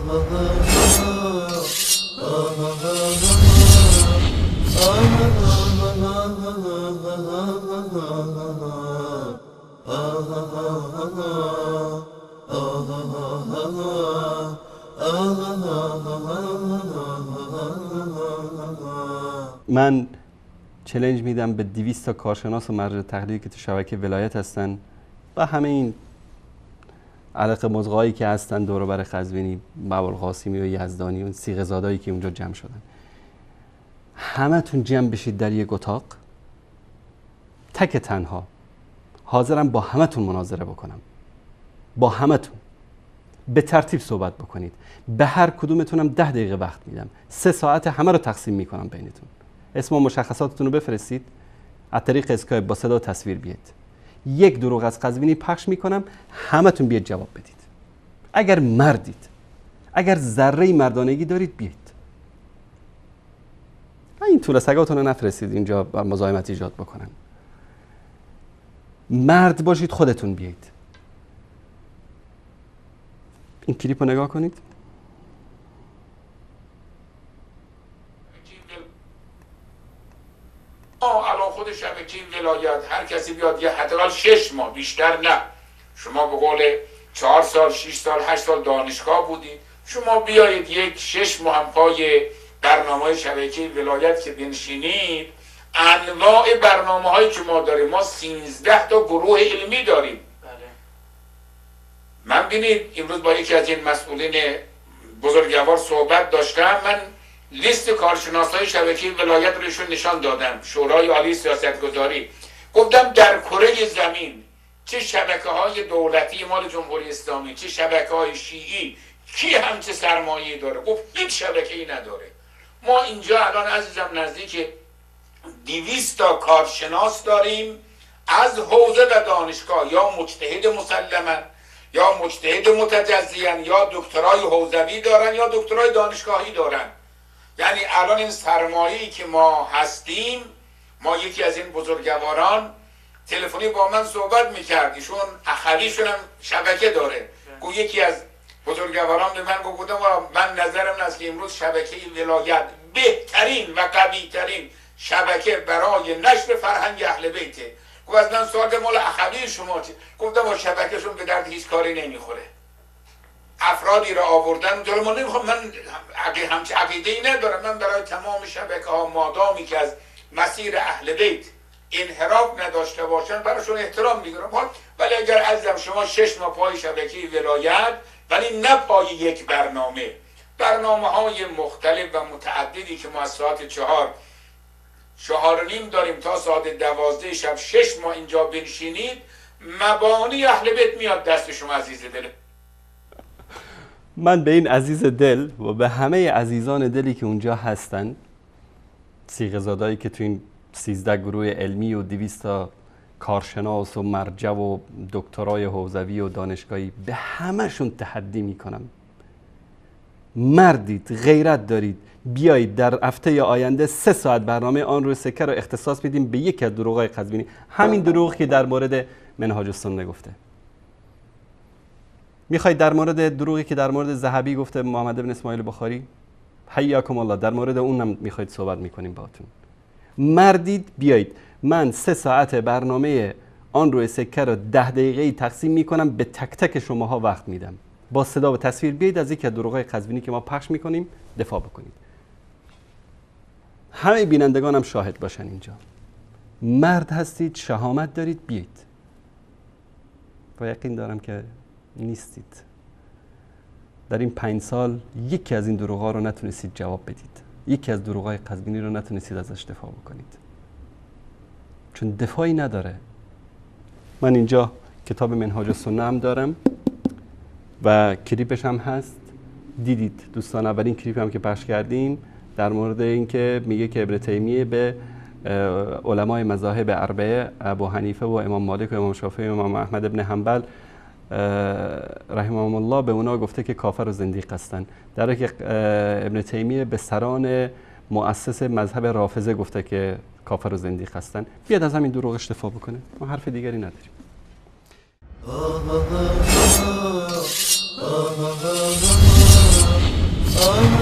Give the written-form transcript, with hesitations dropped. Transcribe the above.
من چالش میدم به 200 تا کارشناس و مرجع تحلیلی که تو شبکه ولایت هستن و همه این علق مزغایی که هستن دور و بر قزوینی، ابوالقاسمی و یزدانی و صیغه زادایی که اونجا جمع شدن، همتون جمع بشید در یک اتاق، تک تنها حاضرم با همتون مناظره بکنم، با همتون به ترتیب صحبت بکنید. به هر کدومتونم 10 دقیقه وقت میدم، 3 ساعت همه رو تقسیم میکنم بینتون. اسم و مشخصاتتون رو بفرستید، از طریق اسکایپ با صدا و تصویر بیاد. یک دروغ از قزوینی پخش میکنم، همتون بیاد جواب بدید. اگر مردید، اگر ذره مردانگی دارید بیاید. این طول سگاتون رو نفرستید اینجا مزاحمت ایجاد بکنن. مرد باشید، خودتون بیاید. این کلیپ رو نگاه کنید. الان خود شبکه ولایت هر کسی بیاد یه حداقل 6 ماه، بیشتر نه. شما به قول 4 سال 6 سال 8 سال دانشگاه بودید، شما بیایید یک 6 ماه هم پای برنامه شبکه ولایت که بنشینید. انواع برنامه هایی که ما داریم، ما 13 تا گروه علمی داریم. من بینید امروز با یکی از این مسئولین بزرگوار صحبت داشتم، من لیست کارشناسای شبکه ولایت روشون نشان دادم، شورای عالی سیاستگذاری. گفتم در کره زمین چه شبکه های دولتی مال جمهوری اسلامی، چه شبکه های شیعی، کی همچه سرمایه‌ای داره؟ گفت هیچ شبکه‌ای نداره. ما اینجا الان عزیزم نزدیک 200 تا کارشناس داریم از حوزه و دانشگاه، یا مجتهد مسلما، یا مجتهد متجزیاً، یا دکترای حوزوی دارن، یا دکترای دانشگاهی دارن. یعنی الان این سرمایه‌ای که ما هستیم، ما یکی از این بزرگواران تلفنی با من صحبت میکرد، ایشون اخویشون هم شبکه داره. یکی از بزرگواران به من گفت من نظرم است که امروز شبکه ولایت بهترین و قوی‌ترین شبکه برای نشر فرهنگ اهل بیته. گفت از من سوال مال اخوی شما چی؟ گفتم با شبکهشون به درد هیچ کاری نمیخوره. افرادی را آوردن اونجا، ما نمیخوام، من همچه عقیده‌ای ندارم. من برای تمام شبکه‌ها مادامی که از مسیر اهل بیت انحراف نداشته باشن براشون احترام میگیرم. ولی اگر عزیزم شما 6 ماه پای شبکه ولایت، ولی نه پای یک برنامه‌های مختلف و متعددی که ما از ساعت 4:30 داریم تا ساعت 12 شب 6 ماه اینجا بنشینید، مبانی اهل بیت میاد دست شما عزیز دل. من به این عزیز دل و به همه عزیزان دلی که اونجا هستن، صیغه زادایی که تو این 13 گروه علمی و 200 تا کارشناس و مرجع و دکترای حوزوی و دانشگاهی، به همشون تحدی میکنم. مردید، غیرت دارید، بیایید در هفته آینده 3 ساعت برنامه آن روی سکه رو اختصاص میدیم به یکی از دروغای قزوینی، همین دروغ که در مورد منهاج السنه گفته. میخواید در مورد دروغی که در مورد ذهبی گفته محمد بن اسماعیل بخاری، حیاکم الله، در مورد اونم میخواید صحبت میکنیم باهاتون. مردید بیایید، من 3 ساعت برنامه آن روی سکه رو 10 دقیقه‌ای تقسیم میکنم، به تک تک شماها وقت میدم. با صدا و تصویر بیایید از یکی از دروغای قزوینی که ما پخش میکنیم دفاع بکنید. همه بینندگانم شاهد باشن اینجا. مرد هستید، شهامت دارید، بیایید. و یقین دارم که نیستید. در این 5 سال یکی از این دروغا رو نتونستید جواب بدید. یکی از دروغای قزوینی رو نتونستید ازش دفاع بکنید. چون دفاعی نداره. من اینجا کتاب منهاج السنه هم دارم و کلیپش هم هست. دیدید دوستان، اولین کلیپ هم که پخش کردیم در مورد اینکه میگه که ابن تیمیه به علمای مذاهب اربعه، ابو حنیفه و امام مالک و امام شافعی و امام احمد ابن حنبل رحمهم الله، به اونا گفته که کافر و زندیق هستن، در حالی که ابن تیمیه به سران مؤسس مذهب رافضه گفته که کافر و زندیق هستن. بیاد از همین دروغش دفاع بکنه، ما حرف دیگری نداریم. Oh ah